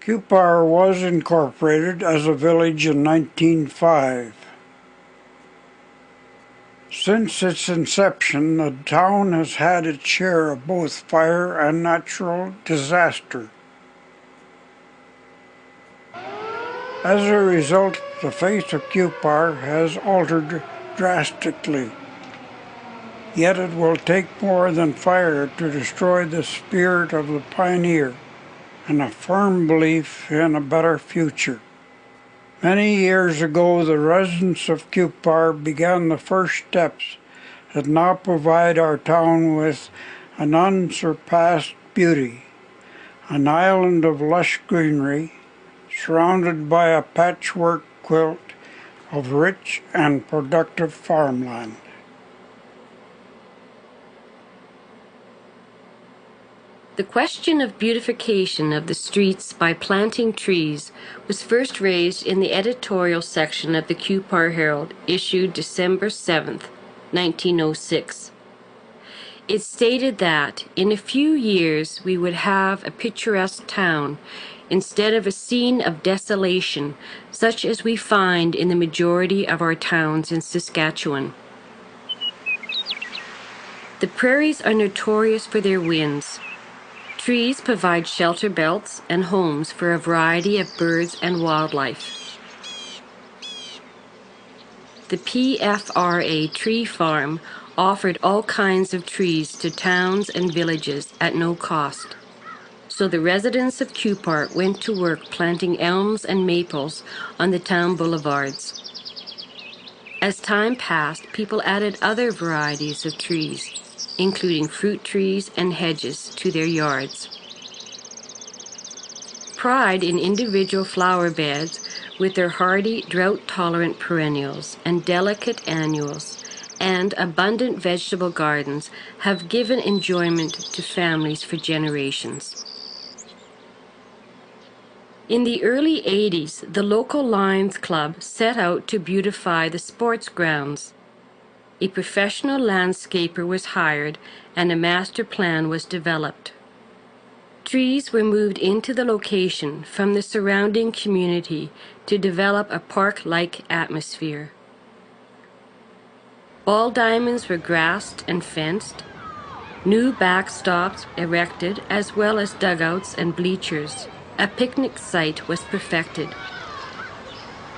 Cupar was incorporated as a village in 1905. Since its inception, the town has had its share of both fire and natural disaster. As a result, the face of Cupar has altered drastically. Yet it will take more than fire to destroy the spirit of the pioneer and a firm belief in a better future. Many years ago, the residents of Cupar began the first steps that now provide our town with an unsurpassed beauty, an island of lush greenery, surrounded by a patchwork quilt of rich and productive farmland. The question of beautification of the streets by planting trees was first raised in the editorial section of the Cupar Herald, issued December 7, 1906. It stated that in a few years we would have a picturesque town instead of a scene of desolation such as we find in the majority of our towns in Saskatchewan. The prairies are notorious for their winds. Trees provide shelter belts and homes for a variety of birds and wildlife. The PFRA Tree Farm offered all kinds of trees to towns and villages at no cost. So the residents of Cupar went to work planting elms and maples on the town boulevards. As time passed, people added other varieties of trees, including fruit trees and hedges, to their yards. Pride in individual flower beds with their hardy, drought-tolerant perennials and delicate annuals and abundant vegetable gardens have given enjoyment to families for generations. In the early 80s, the local Lions Club set out to beautify the sports grounds. A professional landscaper was hired and a master plan was developed. Trees were moved into the location from the surrounding community to develop a park-like atmosphere. Ball diamonds were grassed and fenced, new backstops erected as well as dugouts and bleachers. A picnic site was perfected.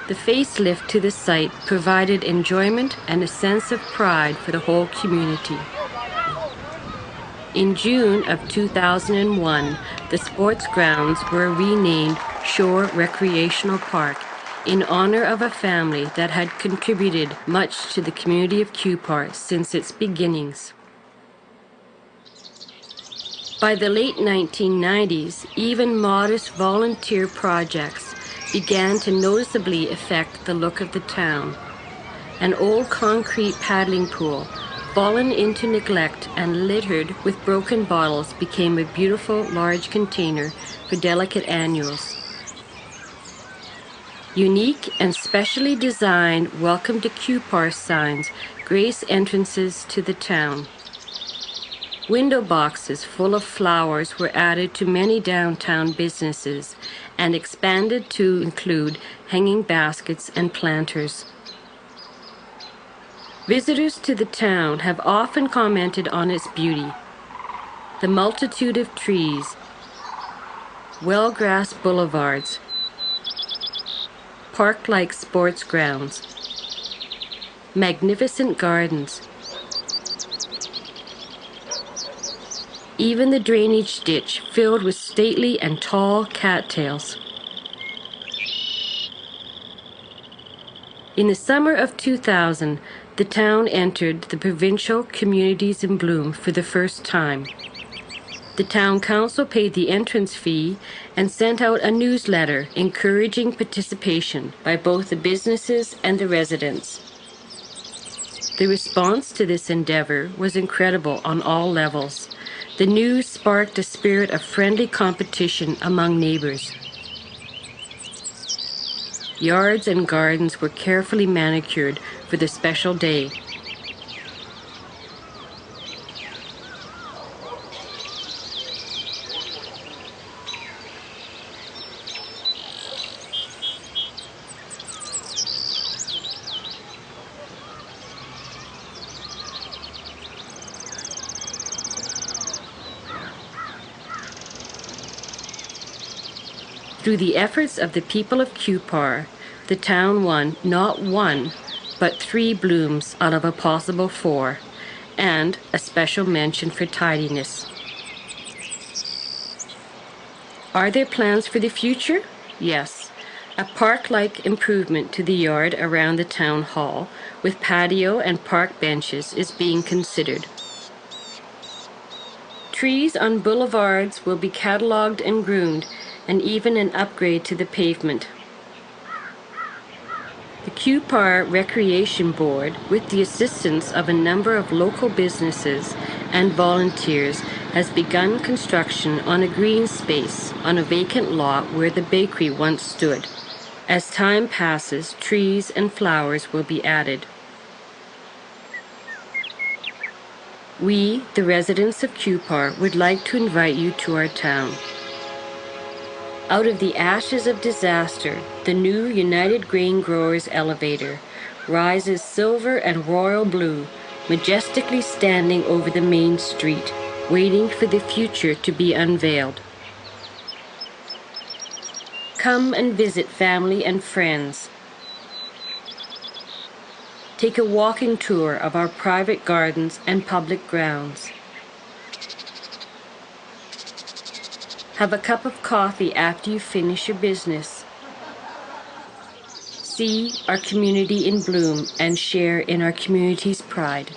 The facelift to the site provided enjoyment and a sense of pride for the whole community. In June of 2001, the sports grounds were renamed Shore Recreational Park in honor of a family that had contributed much to the community of Cupar since its beginnings. By the late 1990s, even modest volunteer projects began to noticeably affect the look of the town. An old concrete paddling pool, fallen into neglect and littered with broken bottles, became a beautiful large container for delicate annuals. Unique and specially designed Welcome to Cupar signs grace entrances to the town. Window boxes full of flowers were added to many downtown businesses and expanded to include hanging baskets and planters. Visitors to the town have often commented on its beauty. The multitude of trees, well-grassed boulevards, park-like sports grounds, magnificent gardens, even the drainage ditch filled with stately and tall cattails. In the summer of 2000, the town entered the provincial Communities in Bloom for the first time. The town council paid the entrance fee and sent out a newsletter encouraging participation by both the businesses and the residents. The response to this endeavor was incredible on all levels. The news sparked a spirit of friendly competition among neighbors. Yards and gardens were carefully manicured for the special day. Through the efforts of the people of Cupar, the town won not one, but 3 blooms out of a possible 4, and a special mention for tidiness. Are there plans for the future? Yes. A park-like improvement to the yard around the town hall, with patio and park benches, is being considered. Trees on boulevards will be catalogued and groomed, and even an upgrade to the pavement. The Cupar Recreation Board, with the assistance of a number of local businesses and volunteers, has begun construction on a green space on a vacant lot where the bakery once stood. As time passes, trees and flowers will be added. We, the residents of Cupar, would like to invite you to our town. Out of the ashes of disaster, the new United Grain Growers elevator rises silver and royal blue, majestically standing over the main street, waiting for the future to be unveiled. Come and visit family and friends. Take a walking tour of our private gardens and public grounds. Have a cup of coffee after you finish your business. See our community in bloom and share in our community's pride.